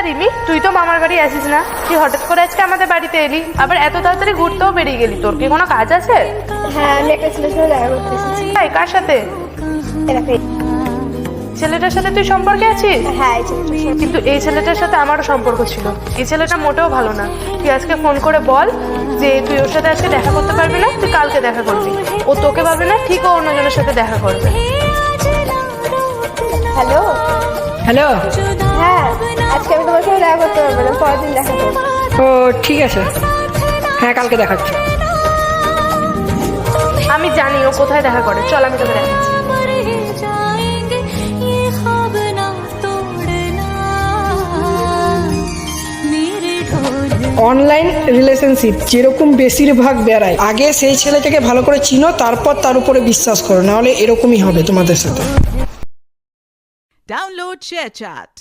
রিমি, তুই তো মামার বাড়ি আসিস না, তুই হঠাৎ করে আজকে আমাদের বাড়িতে এলি, আবার এত তাড়াতাড়ি ঘুরতেও বেরিয়ে গেলি। তোর কি কোনো কাজ আছে? হ্যাঁ, আমি একটা ছেলের সাথে দেখা করতে এসেছি। তাই, কার সাথে? ছেলেটার সাথে তুই সম্পর্কে আছিস? হ্যাঁ, এই ছেলেটার সাথে। কিন্তু এই ছেলেটার সাথে আমারও সম্পর্ক ছিল। এই ছেলেটা মোটেও ভালো না। তুই আজকে ফোন করে বল যে তুই ওর সাথে আজকে দেখা করতে পারবি না, তুই কালকে দেখা করবি। ও তোকে পাবে না, ঠিক ও অন্যজনের সাথে দেখা করবে। হ্যালো। হ্যালো। হ্যাঁ, আজকে আমি তোমার সাথে দেখা করতে পারবো না, পরের দিন দেখা করবো। ও ঠিক আছে, হ্যাঁ কালকে দেখাচ্ছি। আমি জানি ও কোথায় দেখা করে, চল আমি তোকে দেখাচ্ছি। অনলাইন রিলেশনশিপ যেরকম বেশিরভাগ বেড়ায়, আগে সেই ছেলেটাকে ভালো করে চিনো, তারপর তার উপরে বিশ্বাস করো, নাহলে এরকমই হবে তোমাদের সাথে। Download ShareChat.